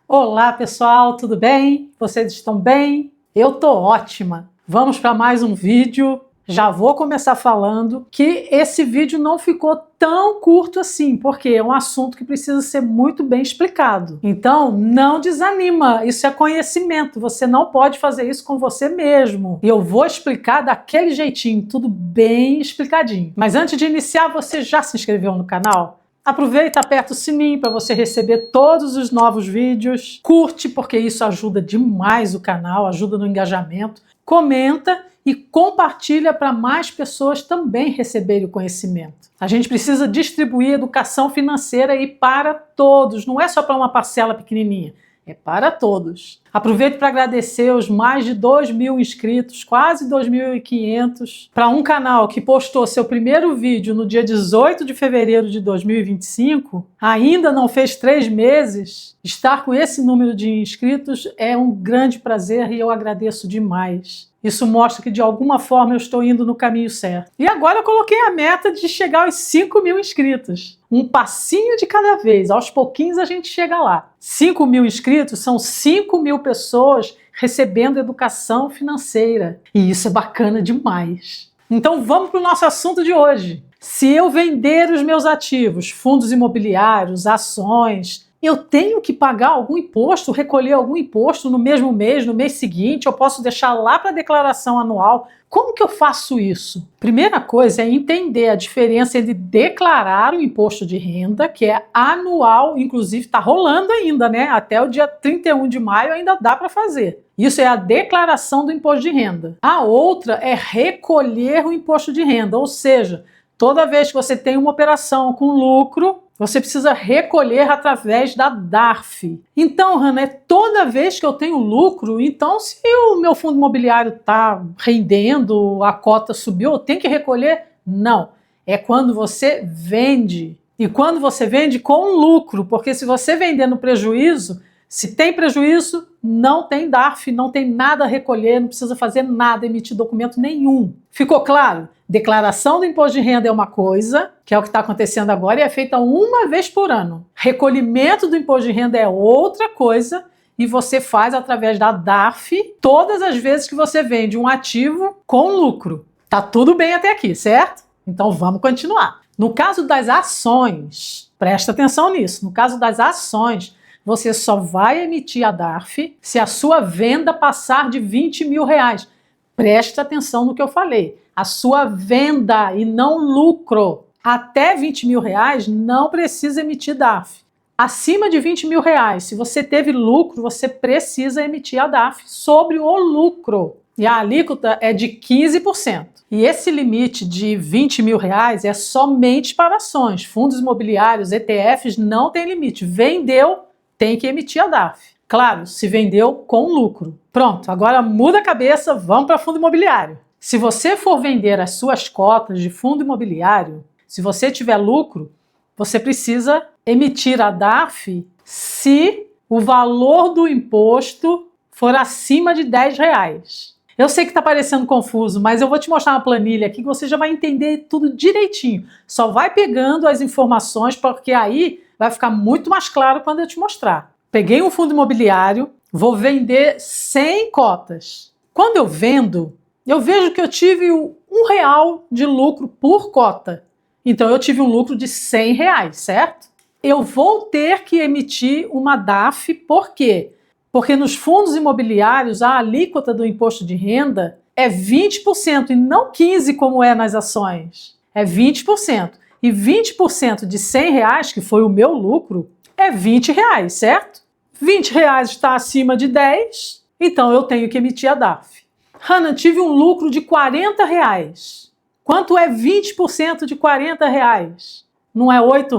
Olá pessoal, tudo bem? Vocês estão bem? Eu tô ótima. Vamos para mais um vídeo. Já vou começar falando que esse vídeo não ficou tão curto assim, porque é um assunto que precisa ser muito bem explicado. Então, não desanima, isso é conhecimento, você não pode fazer isso com você mesmo. E eu vou explicar daquele jeitinho, tudo bem explicadinho. Mas antes de iniciar, você já se inscreveu no canal? Aproveita, aperta o sininho para você receber todos os novos vídeos. Curte, porque isso ajuda demais o canal, ajuda no engajamento. Comenta e compartilha para mais pessoas também receberem o conhecimento. A gente precisa distribuir educação financeira e para todos, não é só para uma parcela pequenininha. É para todos. Aproveito para agradecer os mais de 2.000 inscritos, quase 2.500, para um canal que postou seu primeiro vídeo no dia 18 de fevereiro de 2025, ainda não fez 3 meses. Estar com esse número de inscritos é um grande prazer e eu agradeço demais. Isso mostra que de alguma forma eu estou indo no caminho certo. E agora eu coloquei a meta de chegar aos 5.000 inscritos. Um passinho de cada vez, aos pouquinhos a gente chega lá. 5.000 inscritos são 5.000 pessoas recebendo educação financeira. E isso é bacana demais. Então vamos para o nosso assunto de hoje. Se eu vender os meus ativos, fundos imobiliários, ações, eu tenho que pagar algum imposto, recolher algum imposto no mesmo mês, no mês seguinte, eu posso deixar lá para a declaração anual. Como que eu faço isso? Primeira coisa é entender a diferença entre declarar o imposto de renda, que é anual, inclusive está rolando ainda, né? Até o dia 31 de maio ainda dá para fazer. Isso é a declaração do imposto de renda. A outra é recolher o imposto de renda, ou seja, toda vez que você tem uma operação com lucro, você precisa recolher através da DARF. Então, Hanna, é toda vez que eu tenho lucro, então se o meu fundo imobiliário está rendendo, a cota subiu, eu tenho que recolher? Não. É quando você vende. E quando você vende com lucro, porque se você vender no prejuízo, se tem prejuízo, não tem DARF, não tem nada a recolher, não precisa fazer nada, emitir documento nenhum. Ficou claro? Declaração do imposto de renda é uma coisa, que é o que está acontecendo agora, e é feita uma vez por ano. Recolhimento do imposto de renda é outra coisa, e você faz através da DARF todas as vezes que você vende um ativo com lucro. Tá tudo bem até aqui, certo? Então vamos continuar. No caso das ações, presta atenção nisso, no caso das ações, você só vai emitir a DARF se a sua venda passar de 20 mil reais. Presta atenção no que eu falei. A sua venda e não lucro. Até 20 mil reais não precisa emitir DARF. Acima de 20 mil reais, se você teve lucro, você precisa emitir a DARF sobre o lucro. E a alíquota é de 15%. E esse limite de 20 mil reais é somente para ações. Fundos imobiliários, ETFs, não tem limite. Vendeu, tem que emitir a DARF. Claro, se vendeu com lucro. Pronto, agora muda a cabeça, vamos para fundo imobiliário. Se você for vender as suas cotas de fundo imobiliário, se você tiver lucro, você precisa emitir a DARF se o valor do imposto for acima de 10 reais. Eu sei que está parecendo confuso, mas eu vou te mostrar uma planilha aqui que você já vai entender tudo direitinho. Só vai pegando as informações, porque aí vai ficar muito mais claro quando eu te mostrar. Peguei um fundo imobiliário, vou vender 100 cotas. Quando eu vendo, eu vejo que eu tive R$1 de lucro por cota. Então eu tive um lucro de R$100, certo? Eu vou ter que emitir uma DARF, por quê? Porque nos fundos imobiliários a alíquota do imposto de renda é 20% e não 15% como é nas ações. É 20%. E 20% de R$100, que foi o meu lucro, é R$20, certo? R$20 está acima de 10, então eu tenho que emitir a DARF. Hanna, tive um lucro de R$40. Quanto é 20% de R$40? Não é R$8?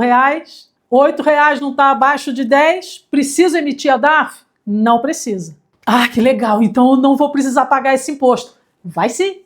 R$8 não está abaixo de 10? Preciso emitir a DARF? Não precisa. Ah, que legal, então eu não vou precisar pagar esse imposto. Vai sim,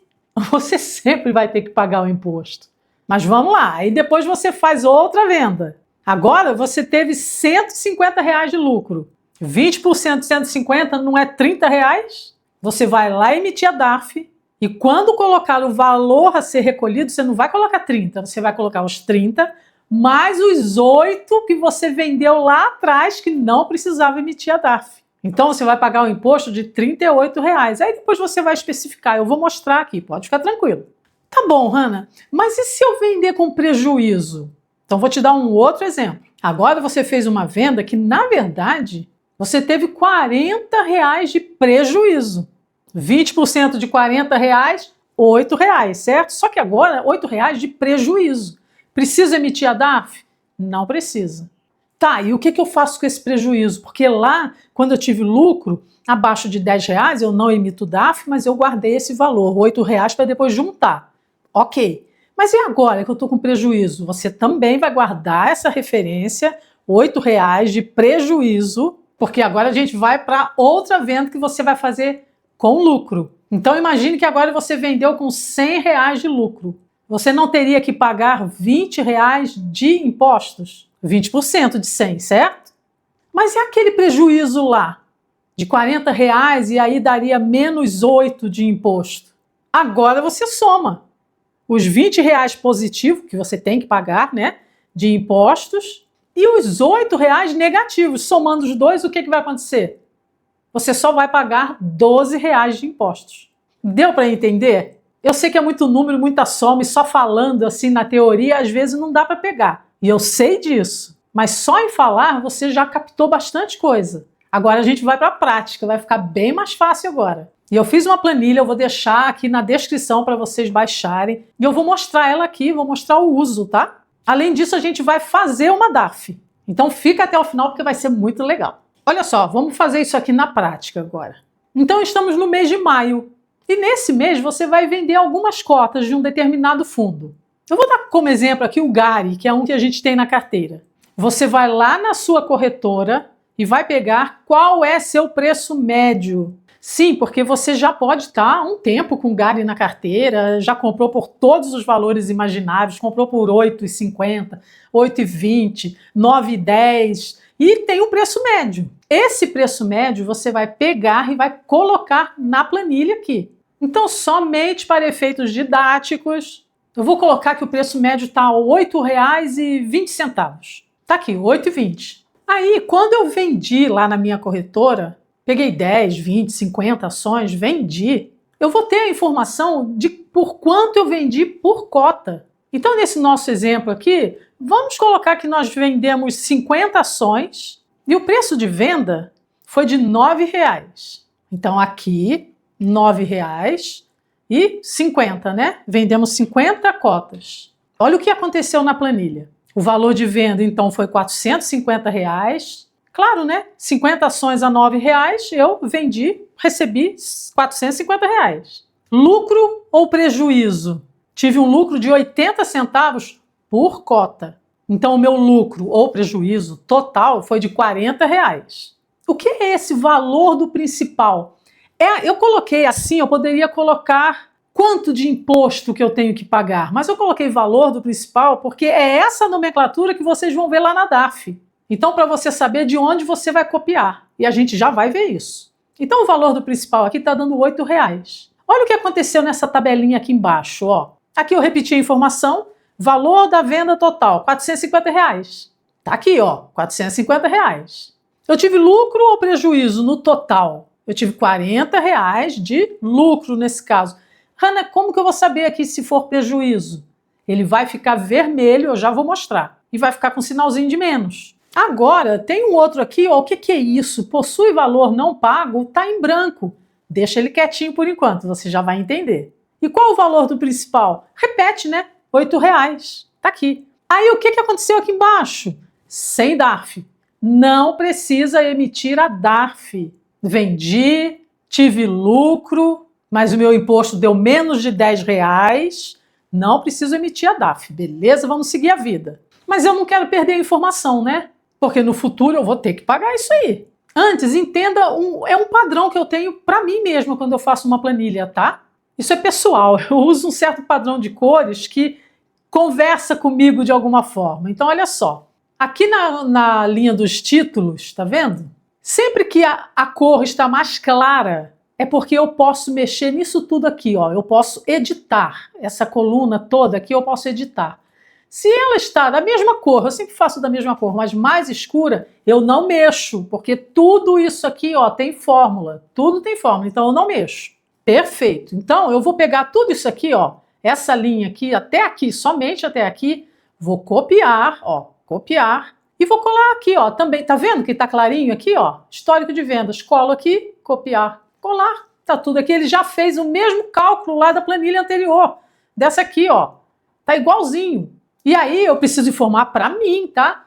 você sempre vai ter que pagar o imposto. Mas vamos lá, aí depois você faz outra venda. Agora você teve R$150 de lucro. 20% de 150 não é R$30? Você vai lá emitir a DARF e quando colocar o valor a ser recolhido, você não vai colocar 30, você vai colocar os 30 mais os 8 que você vendeu lá atrás que não precisava emitir a DARF. Então você vai pagar o imposto de R$ 38,00. Aí depois você vai especificar, eu vou mostrar aqui, pode ficar tranquilo. Tá bom, Hanna, mas e se eu vender com prejuízo? Então vou te dar um outro exemplo. Agora você fez uma venda que, na verdade, você teve R$ 40,00 de prejuízo. 20% de R$ 40,00, R$ 8,00, certo? Só que agora, R$ 8,00 de prejuízo. Precisa emitir a DARF? Não precisa. Tá, e o que eu faço com esse prejuízo? Porque lá, quando eu tive lucro, abaixo de R$ 10,00, eu não emito DARF, mas eu guardei esse valor, R$ 8,00, para depois juntar. Ok. Mas e agora que eu estou com prejuízo? Você também vai guardar essa referência, R$ 8,00 de prejuízo, porque agora a gente vai para outra venda que você vai fazer com lucro. Então imagine que agora você vendeu com R$ 100,00 de lucro. Você não teria que pagar R$ 20,00 de impostos? 20% de 100, certo? Mas e aquele prejuízo lá? De R$ 40,00 e aí daria menos 8 de imposto. Agora você soma os R$ 20,00 positivo, que você tem que pagar, né, de impostos, e os R$ 8,00 negativos. Somando os dois, o que vai acontecer? Você só vai pagar R$ 12,00 de impostos. Deu para entender? Eu sei que é muito número, muita soma, e só falando assim na teoria, às vezes não dá para pegar. E eu sei disso. Mas só em falar, você já captou bastante coisa. Agora a gente vai para a prática, vai ficar bem mais fácil agora. E eu fiz uma planilha, eu vou deixar aqui na descrição para vocês baixarem. E eu vou mostrar ela aqui, vou mostrar o uso, tá? Além disso, a gente vai fazer uma DARF. Então fica até o final porque vai ser muito legal. Olha só, vamos fazer isso aqui na prática agora. Então estamos no mês de maio. E nesse mês você vai vender algumas cotas de um determinado fundo. Eu vou dar como exemplo aqui o GARI, que é um que a gente tem na carteira. Você vai lá na sua corretora e vai pegar qual é seu preço médio. Sim, porque você já pode estar há um tempo com GARI na carteira, já comprou por todos os valores imagináveis, comprou por R$ 8,50, R$ 8,20, R$ 9,10 e tem um preço médio. Esse preço médio você vai pegar e vai colocar na planilha aqui. Então, somente para efeitos didáticos, eu vou colocar que o preço médio está R$ 8,20. Está aqui, R$ 8,20. Aí, quando eu vendi lá na minha corretora, peguei 10, 20, 50 ações, vendi, eu vou ter a informação de por quanto eu vendi por cota. Então, nesse nosso exemplo aqui, vamos colocar que nós vendemos 50 ações e o preço de venda foi de R$ 9,00. Então, aqui, R$ 9,50, né? Vendemos 50 cotas. Olha o que aconteceu na planilha. O valor de venda, então, foi R$ 450. Claro, né? 50 ações a R$ 9,00, eu vendi, recebi R$ 450. Lucro ou prejuízo? Tive um lucro de 80 centavos por cota. Então, o meu lucro ou prejuízo total foi de R$ 40,00. O que é esse valor do principal? Eu coloquei assim, eu poderia colocar quanto de imposto que eu tenho que pagar, mas eu coloquei valor do principal porque é essa nomenclatura que vocês vão ver lá na DARF. Então, para você saber de onde você vai copiar, e a gente já vai ver isso. Então, o valor do principal aqui está dando R$ 8,00. Olha o que aconteceu nessa tabelinha aqui embaixo, ó. Aqui eu repeti a informação, valor da venda total, R$ 450. Tá aqui, ó, R$ 450. Eu tive lucro ou prejuízo no total? Eu tive R$ 40,00 de lucro nesse caso. Hanna, como que eu vou saber aqui se for prejuízo? Ele vai ficar vermelho, eu já vou mostrar, e vai ficar com um sinalzinho de menos. Agora, tem um outro aqui, ó, o que é isso? Possui valor não pago, está em branco. Deixa ele quietinho por enquanto, você já vai entender. E qual o valor do principal? Repete, né? R$ 8,00. Tá aqui. Aí o que aconteceu aqui embaixo? Sem DARF. Não precisa emitir a DARF. Vendi, tive lucro, mas o meu imposto deu menos de R$ 10,00. Não preciso emitir a DARF. Beleza? Vamos seguir a vida. Mas eu não quero perder a informação, né? Porque no futuro eu vou ter que pagar isso aí. Antes, entenda, é um padrão que eu tenho para mim mesma quando eu faço uma planilha, tá? Isso é pessoal, eu uso um certo padrão de cores que conversa comigo de alguma forma. Então, olha só, aqui na linha dos títulos, tá vendo? Sempre que a cor está mais clara, é porque eu posso mexer nisso tudo aqui, ó. Eu posso editar essa coluna toda aqui, eu posso editar. Se ela está da mesma cor, eu sempre faço da mesma cor, mas mais escura, eu não mexo, porque tudo isso aqui, ó, tem fórmula. Tudo tem fórmula, então eu não mexo. Perfeito. Então eu vou pegar tudo isso aqui, ó, essa linha aqui, somente até aqui, vou copiar, ó, copiar, e vou colar aqui, ó, também. Tá vendo que tá clarinho aqui, ó? Histórico de vendas. Colo aqui, copiar, colar. Tá tudo aqui. Ele já fez o mesmo cálculo lá da planilha anterior. Dessa aqui, ó. Tá igualzinho. E aí eu preciso informar para mim, tá?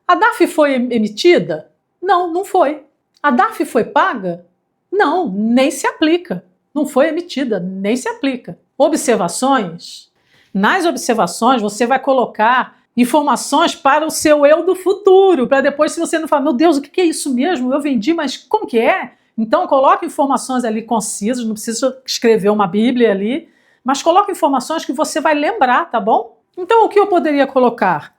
A DARF foi emitida? Não, não foi. A DARF foi paga? Não, nem se aplica. Não foi emitida, nem se aplica. Observações? Nas observações você vai colocar informações para o seu eu do futuro, para depois, se você não falar, meu Deus, o que é isso mesmo? Eu vendi, mas como que é? Então coloque informações ali concisas, não precisa escrever uma bíblia ali, mas coloque informações que você vai lembrar, tá bom? Então o que eu poderia colocar?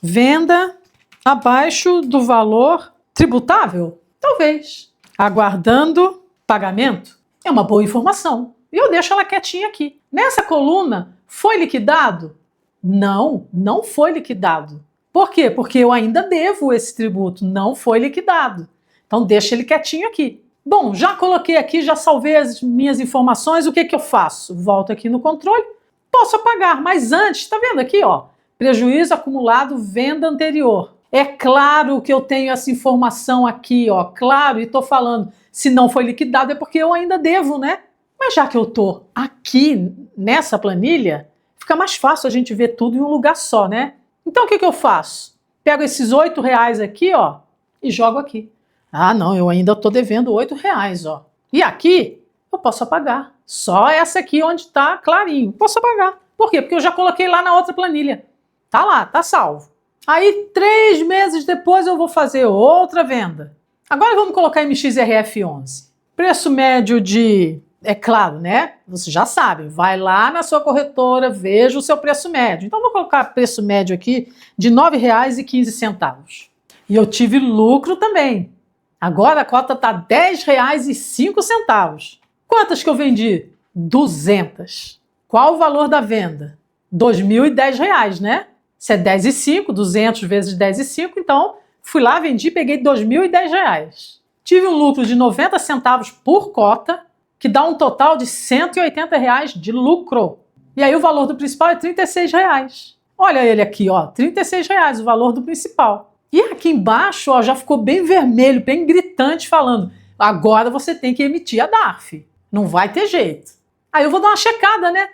Venda abaixo do valor tributável? Talvez. Aguardando pagamento? É uma boa informação. E eu deixo ela quietinha aqui. Nessa coluna, foi liquidado? Não, não foi liquidado. Por quê? Porque eu ainda devo esse tributo, não foi liquidado. Então deixa ele quietinho aqui. Bom, já coloquei aqui, já salvei as minhas informações, o que que eu faço? Volto aqui no controle, posso apagar, mas antes, tá vendo aqui, ó, prejuízo acumulado, venda anterior. É claro que eu tenho essa informação aqui, ó, claro, e tô falando, se não foi liquidado é porque eu ainda devo, né? Mas já que eu tô aqui nessa planilha, fica mais fácil a gente ver tudo em um lugar só, né? Então o que que eu faço? Pego esses R$8 aqui, ó, e jogo aqui. Ah, não, eu ainda estou devendo R$8, ó. E aqui eu posso apagar. Só essa aqui onde está clarinho. Posso apagar. Por quê? Porque eu já coloquei lá na outra planilha. Tá lá, tá salvo. Aí 3 meses depois eu vou fazer outra venda. Agora vamos colocar MXRF11. Preço médio de... É claro, né? Você já sabe. Vai lá na sua corretora, veja o seu preço médio. Então vou colocar preço médio aqui de R$ 9,15. E eu tive lucro também. Agora a cota está R$ 10,05. Quantas que eu vendi? 200. Qual o valor da venda? R$ 2.010, né? Se é 10,05, 200 vezes 10,05, então fui lá, vendi, peguei R$ 2.010. Tive um lucro de 90 centavos por cota, que dá um total de R$ 180 de lucro. E aí o valor do principal é R$ 36. Olha ele aqui, ó, R$ 36 o valor do principal. E aqui embaixo, ó, já ficou bem vermelho, bem gritante, falando, agora você tem que emitir a DARF. Não vai ter jeito. Aí eu vou dar uma checada, né?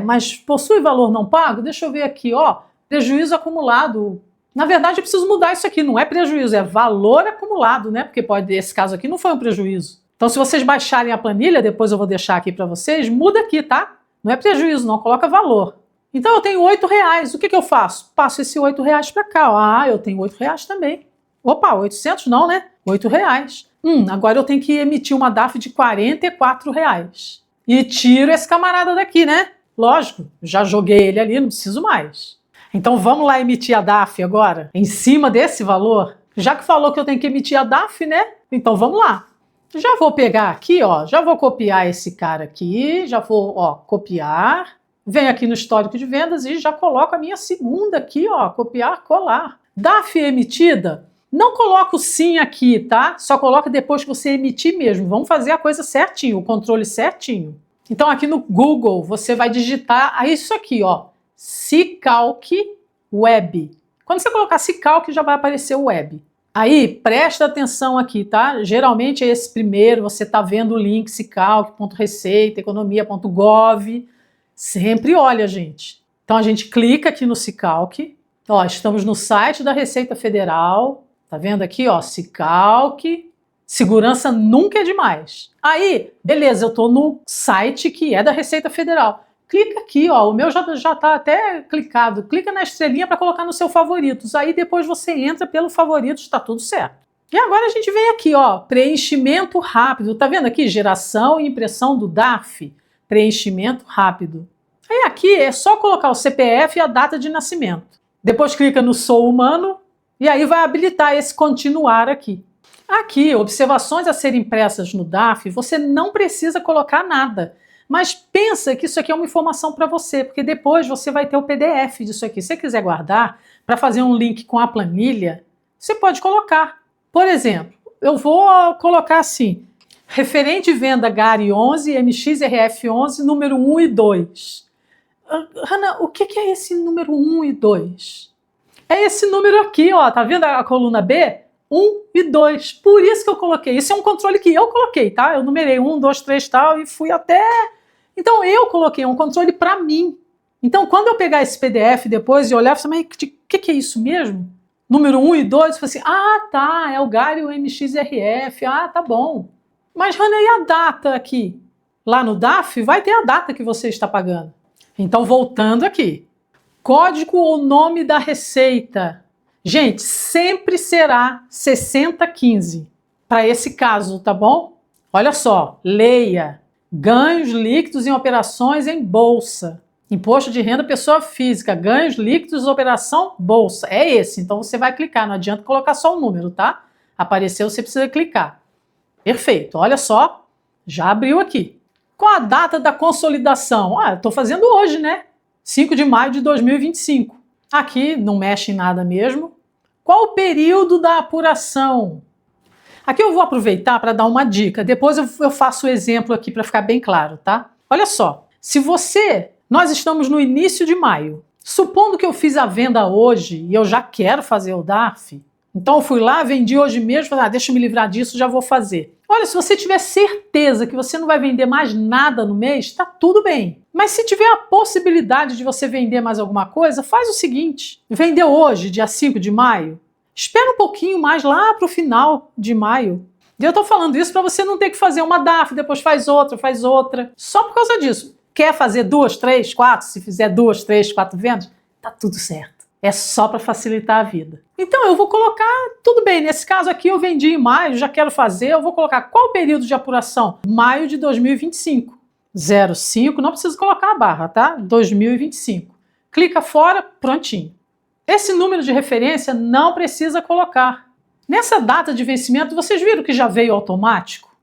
Mas possui valor não pago? Deixa eu ver aqui, ó, prejuízo acumulado. Na verdade, eu preciso mudar isso aqui, não é prejuízo, é valor acumulado, né? Porque esse caso aqui não foi um prejuízo. Então, se vocês baixarem a planilha, depois eu vou deixar aqui para vocês, muda aqui, tá? Não é prejuízo, não, coloca valor. Então, eu tenho R$ 8. O que que eu faço? Passo esse R$ 8 para cá. Ah, eu tenho R$ 8 também. Opa, 800 não, né? R$ 8. Agora eu tenho que emitir uma DARF de R$ 44. E tiro esse camarada daqui, né? Lógico, já joguei ele ali, não preciso mais. Então, vamos lá emitir a DARF agora, em cima desse valor? Já que falou que eu tenho que emitir a DARF, né? Então, vamos lá. Já vou pegar aqui, ó, já vou copiar esse cara aqui, já vou, ó, copiar, venho aqui no histórico de vendas e já coloco a minha segunda aqui, ó, copiar, colar. DARF emitida, não coloco sim aqui, tá? Só coloca depois que você emitir mesmo. Vamos fazer a coisa certinho, o controle certinho. Então aqui no Google você vai digitar isso aqui, ó, Cicalc Web. Quando você colocar Cicalc já vai aparecer o Web. Aí, presta atenção aqui, tá? Geralmente é esse primeiro, você tá vendo o link cicalc.receitaeconomia.gov. Sempre olha, gente. Então a gente clica aqui no Cicalc. Ó, estamos no site da Receita Federal. Tá vendo aqui, ó, Cicalc. Segurança nunca é demais. Aí, beleza, eu tô no site que é da Receita Federal. Clica aqui, ó, o meu já tá até clicado. Clica na estrelinha para colocar no seu favoritos. Aí depois você entra pelo favoritos, tá tudo certo. E agora a gente vem aqui, ó, preenchimento rápido. Tá vendo aqui? Geração e impressão do DARF. Preenchimento rápido. Aí aqui é só colocar o CPF e a data de nascimento. Depois clica no Sou Humano e aí vai habilitar esse continuar aqui. Aqui, observações a serem impressas no DARF, você não precisa colocar nada. Mas pensa que isso aqui é uma informação para você, porque depois você vai ter o PDF disso aqui. Se você quiser guardar, para fazer um link com a planilha, você pode colocar. Por exemplo, eu vou colocar assim, referente venda GARI 11, MXRF 11, número 1 e 2. Hanna, o que é esse número 1 e 2? É esse número aqui, ó, tá vendo a coluna B? 1 e 2. Por isso que eu coloquei. Isso é um controle que eu coloquei, tá? Eu numerei 1, 2, 3 tal e fui até... Então eu coloquei um controle para mim. Então quando eu pegar esse PDF depois e olhar, eu falei, mas o que é isso mesmo? Número 1 e 2? Eu falei assim, ah, tá, é o GARI e o MXRF. Ah, tá bom. Mas, Hanna, e a data aqui? Lá no DAF vai ter a data que você está pagando. Então, voltando aqui. Código ou nome da receita. Gente, sempre será 6015 para esse caso, tá bom? Olha só, leia. Ganhos líquidos em operações em bolsa. Imposto de renda pessoa física. Ganhos líquidos operação bolsa. É esse. Então, você vai clicar. Não adianta colocar só o número, tá? Apareceu, você precisa clicar. Perfeito. Olha só. Já abriu aqui. Qual a data da consolidação? Ah, eu estou fazendo hoje, né? 5 de maio de 2025. Aqui não mexe em nada mesmo. Qual o período da apuração? Aqui eu vou aproveitar para dar uma dica. Depois eu faço o exemplo aqui para ficar bem claro, tá? Olha só. Se você... Nós estamos no início de maio. Supondo que eu fiz a venda hoje e eu já quero fazer o DARF, então eu fui lá, vendi hoje mesmo, falei, deixa eu me livrar disso, já vou fazer. Olha, se você tiver certeza que você não vai vender mais nada no mês, tá tudo bem. Mas se tiver a possibilidade de você vender mais alguma coisa, faz o seguinte, vendeu hoje, dia 5 de maio, espera um pouquinho mais lá para o final de maio. E eu estou falando isso para você não ter que fazer uma DARF, depois faz outra, só por causa disso. Quer fazer 2, 3, 4? Se fizer 2, 3, 4 vendas, tá tudo certo. É só para facilitar a vida. Então eu vou colocar, tudo bem, nesse caso aqui eu vendi em maio, já quero fazer, eu vou colocar qual o período de apuração? Maio de 2025. 05, não precisa colocar a barra, tá? 2025. Clica fora, prontinho. Esse número de referência não precisa colocar. Nessa data de vencimento, vocês viram que já veio automático?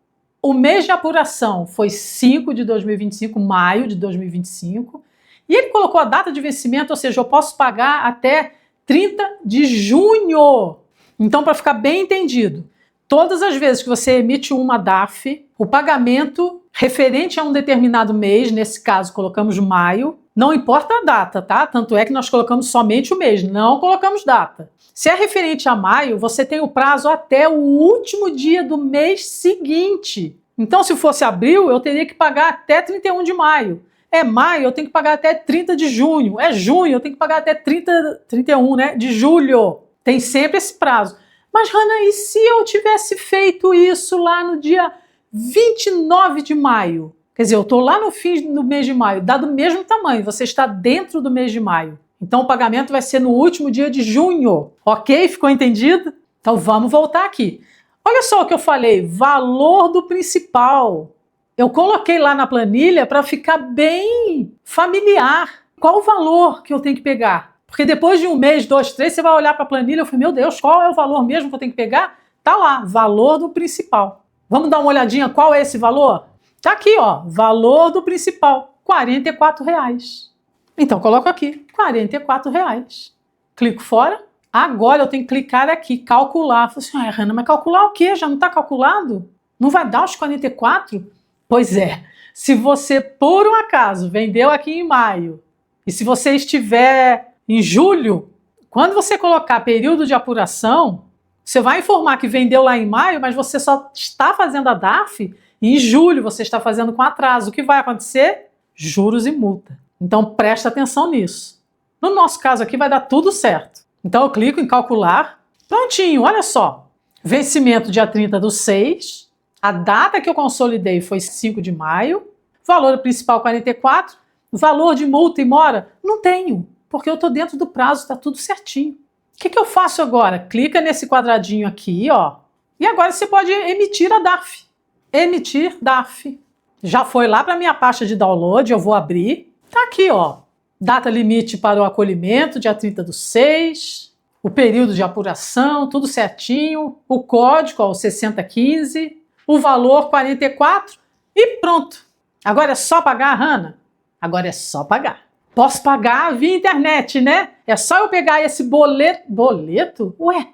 O mês de apuração foi 5 de 2025, maio de 2025, e ele colocou a data de vencimento, ou seja, eu posso pagar até 30 de junho. Então, para ficar bem entendido, todas as vezes que você emite uma DARF, o pagamento referente a um determinado mês, nesse caso colocamos maio, não importa a data, tá? Tanto é que nós colocamos somente o mês, não colocamos data. Se é referente a maio, você tem o prazo até o último dia do mês seguinte. Então, se fosse abril, eu teria que pagar até 31 de maio. É maio, eu tenho que pagar até 30 de junho. É junho, eu tenho que pagar até 31, né, de julho. Tem sempre esse prazo. Mas, Hanna, e se eu tivesse feito isso lá no dia 29 de maio? Quer dizer, eu estou lá no fim do mês de maio, dá do mesmo tamanho, você está dentro do mês de maio. Então o pagamento vai ser no último dia de junho, ok? Ficou entendido? Então vamos voltar aqui. Olha só o que eu falei, valor do principal. Eu coloquei lá na planilha para ficar bem familiar. Qual o valor que eu tenho que pegar? Porque depois de um mês, 2, 3, você vai olhar para a planilha e falar, meu Deus, qual é o valor mesmo que eu tenho que pegar? Tá lá, valor do principal. Vamos dar uma olhadinha qual é esse valor? Tá aqui, ó, valor do principal, R$44. Então, coloco aqui, R$44. Clico fora. Agora eu tenho que clicar aqui, calcular. Falei assim, Hanna, mas calcular o quê? Já não está calculado? Não vai dar os 44? Pois é, se você, por um acaso, vendeu aqui em maio, e se você estiver em julho, quando você colocar período de apuração, você vai informar que vendeu lá em maio, mas você só está fazendo a DARF e em julho você está fazendo com atraso. O que vai acontecer? Juros e multa. Então presta atenção nisso. No nosso caso aqui vai dar tudo certo. Então eu clico em calcular. Prontinho, olha só. Vencimento dia 30/6. A data que eu consolidei foi 5 de maio. Valor principal 44. Valor de multa e mora? Não tenho, porque eu estou dentro do prazo, está tudo certinho. O que eu faço agora? Clica nesse quadradinho aqui, ó. E agora você pode emitir a DARF. Emitir DARF. Já foi lá para a minha pasta de download, eu vou abrir. Tá aqui, ó. Data limite para o acolhimento, dia 30/6. O período de apuração, tudo certinho. O código, ó, o 6015. O valor 44 e pronto. Agora é só pagar, Hannah? Agora é só pagar. Posso pagar via internet, né? É só eu pegar esse boleto. Boleto? Ué,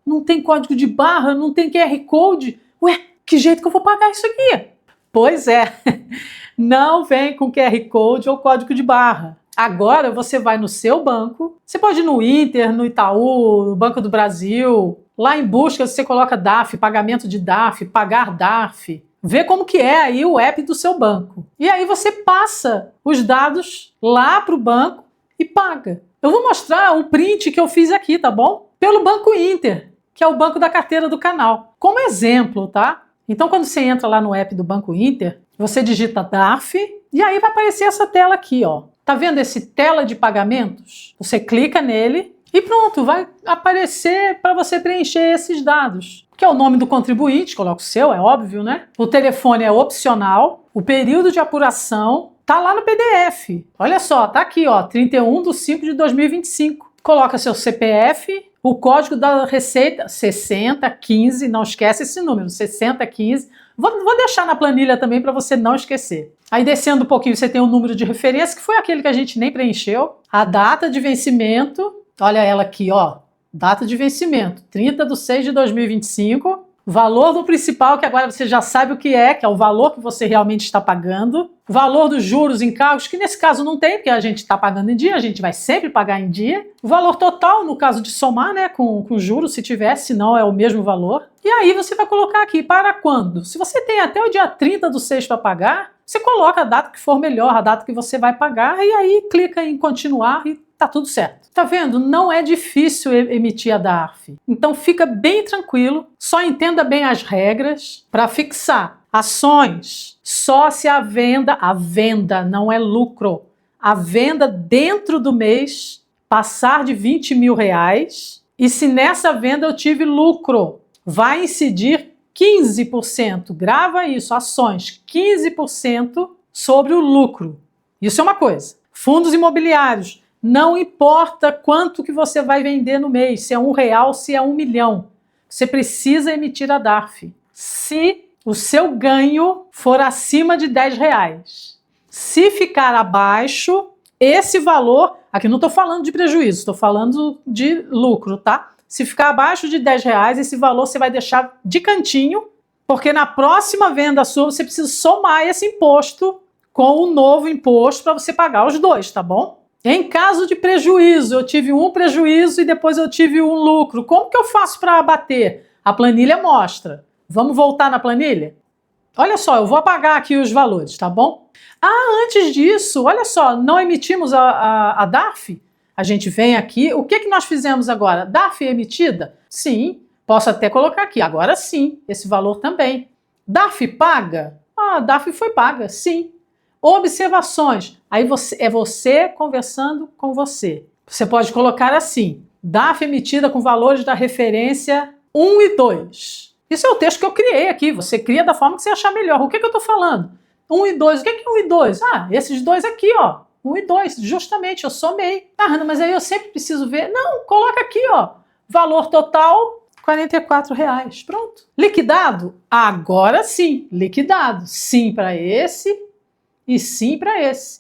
não tem código de barra, não tem QR Code. Ué, que jeito que eu vou pagar isso aqui? Pois é, não vem com QR Code ou código de barra. Agora você vai no seu banco, você pode ir no Inter, no Itaú, no Banco do Brasil. Lá em busca você coloca DARF, pagamento de DARF, pagar DARF. Vê como que é aí o app do seu banco. E aí você passa os dados lá para o banco e paga. Eu vou mostrar um print que eu fiz aqui, tá bom? Pelo Banco Inter, que é o banco da carteira do canal. Como exemplo, tá? Então quando você entra lá no app do Banco Inter, você digita DARF e aí vai aparecer essa tela aqui, ó. Tá vendo esse tela de pagamentos? Você clica nele e pronto, vai aparecer para você preencher esses dados. Que é o nome do contribuinte, coloca o seu, é óbvio, né? O telefone é opcional, o período de apuração tá lá no PDF. Olha só, tá aqui, ó, 31/5/2025. Coloca seu CPF, o código da receita 6015, não esquece esse número, 6015. Vou deixar na planilha também para você não esquecer. Aí descendo um pouquinho você tem o número de referência, que foi aquele que a gente nem preencheu, a data de vencimento, olha ela aqui, ó. Data de vencimento, 30/6/2025. Valor do principal, que agora você já sabe o que é o valor que você realmente está pagando. Valor dos juros, encargos, que nesse caso não tem, porque a gente está pagando em dia, a gente vai sempre pagar em dia. O valor total, no caso de somar, né, com juros, se tiver, se não é o mesmo valor. E aí você vai colocar aqui, para quando? Se você tem até o dia 30/6 para pagar, você coloca a data que for melhor, a data que você vai pagar, e aí clica em continuar e tá tudo certo. Tá vendo? Não é difícil emitir a DARF. Então fica bem tranquilo, só entenda bem as regras para fixar ações. Só se a venda não é lucro, a venda dentro do mês passar de 20 mil reais e se nessa venda eu tive lucro, vai incidir 15%. Grava isso, ações, 15% sobre o lucro. Isso é uma coisa. Fundos imobiliários, não importa quanto que você vai vender no mês, se é R$1, se é 1 milhão. Você precisa emitir a DARF. Se o seu ganho for acima de R$10. Se ficar abaixo, esse valor, aqui não estou falando de prejuízo, estou falando de lucro, tá? Se ficar abaixo de R$10, esse valor você vai deixar de cantinho, porque na próxima venda sua você precisa somar esse imposto com o novo imposto para você pagar os dois, tá bom? Em caso de prejuízo, eu tive um prejuízo e depois eu tive um lucro. Como que eu faço para abater? A planilha mostra. Vamos voltar na planilha? Olha só, eu vou apagar aqui os valores, tá bom? Ah, antes disso, olha só, não emitimos a DARF? A gente vem aqui, o que nós fizemos agora? DARF emitida? Sim, posso até colocar aqui, agora sim, esse valor também. DARF paga? Ah, DARF foi paga, sim. Observações, aí é você conversando com você. Você pode colocar assim, DARF emitida com valores da referência 1 e 2. Isso é o texto que eu criei aqui, você cria da forma que você achar melhor. O que eu estou falando? 1 e 2, o que é 1 e 2? Ah, esses dois aqui, ó, 1 e 2, justamente, eu somei. Ah, Hannah, mas aí eu sempre preciso ver. Não, coloca aqui, ó, valor total, R$44. Pronto. Liquidado? Agora sim, liquidado. Sim para esse e sim para esse.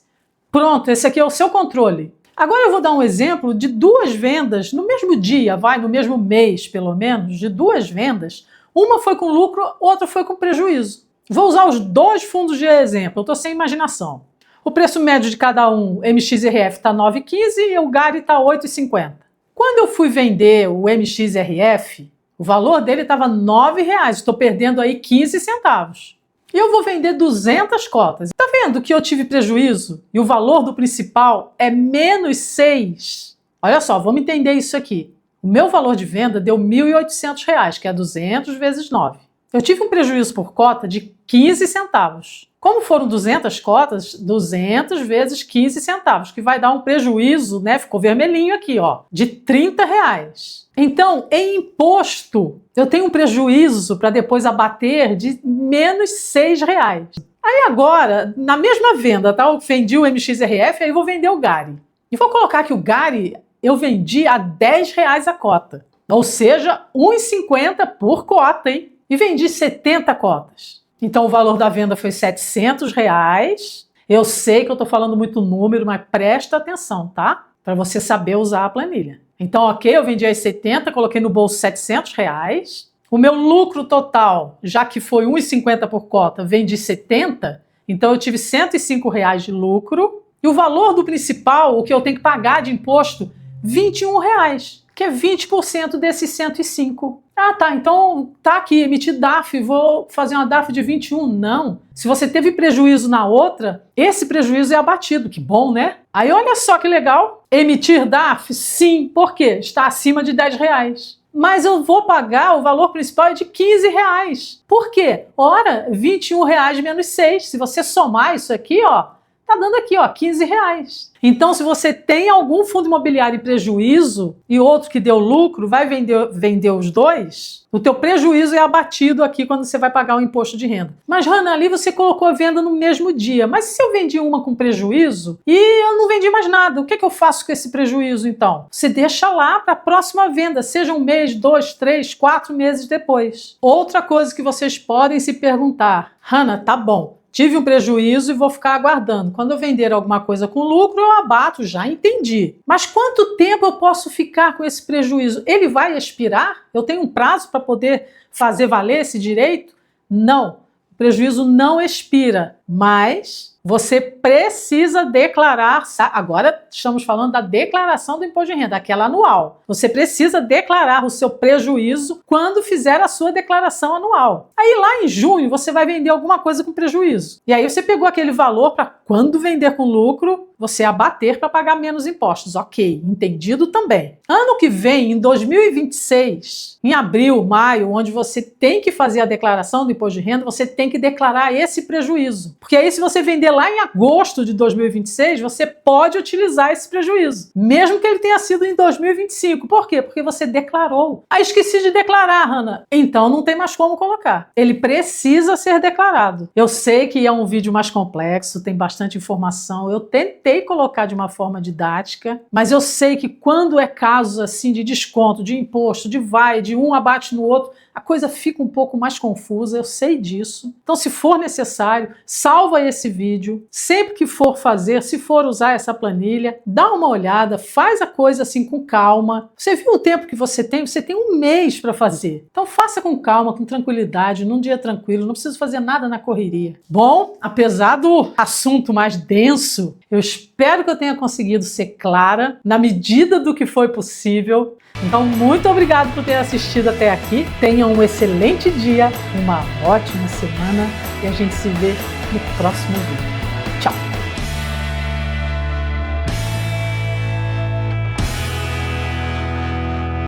Pronto, esse aqui é o seu controle. Agora eu vou dar um exemplo de duas vendas no mesmo dia, no mesmo mês pelo menos, de duas vendas. Uma foi com lucro, outra foi com prejuízo. Vou usar os dois fundos de exemplo, eu estou sem imaginação. O preço médio de cada um, MXRF, está 9,15 e o GARI está 8,50. Quando eu fui vender o MXRF, o valor dele estava R$9, estou perdendo aí 15 centavos. E eu vou vender 200 cotas. Tá vendo que eu tive prejuízo? E o valor do principal é menos 6. Olha só, vamos entender isso aqui. O meu valor de venda deu R$1.800, que é 200 vezes 9. Eu tive um prejuízo por cota de 15 centavos. Como foram 200 cotas, 200 vezes 15 centavos, que vai dar um prejuízo, né? Ficou vermelhinho aqui, ó, de R$30. Então, em imposto, eu tenho um prejuízo para depois abater de menos R$6. Aí agora, na mesma venda, tá? Eu vendi o MXRF, aí eu vou vender o GARI. E vou colocar que o GARI eu vendi a R$10 a cota. Ou seja, R$1,50 por cota, hein? E vendi 70 cotas. Então o valor da venda foi R$700. Eu sei que eu estou falando muito número, mas presta atenção, tá? Para você saber usar a planilha. Então, ok, eu vendi as 70, coloquei no bolso R$700. O meu lucro total, já que foi R$1,50 por cota, vendi 70, então eu tive R$105 de lucro. E o valor do principal, o que eu tenho que pagar de imposto, R$21, que é 20% desses 105. Ah, tá, então tá aqui, emiti DARF, vou fazer uma DARF de 21. Não. Se você teve prejuízo na outra, esse prejuízo é abatido. Que bom, né? Aí olha só que legal. Emitir DARF? Sim. Por quê? Está acima de R$10. Mas eu vou pagar, o valor principal é de R$15. Por quê? Ora, R$21 menos 6. Se você somar isso aqui, ó, tá dando aqui, ó, R$15. Então, se você tem algum fundo imobiliário em prejuízo e outro que deu lucro, vai vender os dois, o teu prejuízo é abatido aqui quando você vai pagar o imposto de renda. Mas, Hanna, ali você colocou a venda no mesmo dia. Mas se eu vendi uma com prejuízo e eu não vendi mais nada, o que eu faço com esse prejuízo, então? Você deixa lá para a próxima venda, seja 1 mês, 2, 3, 4 meses depois. Outra coisa que vocês podem se perguntar, Hanna, tá bom. Tive um prejuízo e vou ficar aguardando. Quando eu vender alguma coisa com lucro, eu abato, já entendi. Mas quanto tempo eu posso ficar com esse prejuízo? Ele vai expirar? Eu tenho um prazo para poder fazer valer esse direito? Não. O prejuízo não expira, mas você precisa declarar, agora estamos falando da declaração do imposto de renda, aquela anual. Você precisa declarar o seu prejuízo quando fizer a sua declaração anual. Aí lá em junho você vai vender alguma coisa com prejuízo. E aí você pegou aquele valor para quando vender com lucro, você abater para pagar menos impostos. Ok, entendido também. Ano que vem, em 2026, em abril, maio, onde você tem que fazer a declaração do imposto de renda, você tem que declarar esse prejuízo. Porque aí se você vender lá em agosto de 2026, você pode utilizar esse prejuízo, mesmo que ele tenha sido em 2025. Por quê? Porque você declarou. Ah, esqueci de declarar, Hanna. Então não tem mais como colocar. Ele precisa ser declarado. Eu sei que é um vídeo mais complexo, tem bastante informação. Eu tentei colocar de uma forma didática, mas eu sei que quando é casos assim de desconto, de imposto, de um abate no outro, a coisa fica um pouco mais confusa, eu sei disso. Então, se for necessário, salva esse vídeo. Sempre que for fazer, se for usar essa planilha, dá uma olhada, faz a coisa assim com calma. Você viu o tempo que você tem? Você tem 1 mês para fazer. Então, faça com calma, com tranquilidade, num dia tranquilo, não precisa fazer nada na correria. Bom, apesar do assunto mais denso, eu espero que eu tenha conseguido ser clara, na medida do que foi possível. Então, muito obrigado por ter assistido até aqui. Tenha um excelente dia, uma ótima semana e a gente se vê no próximo vídeo.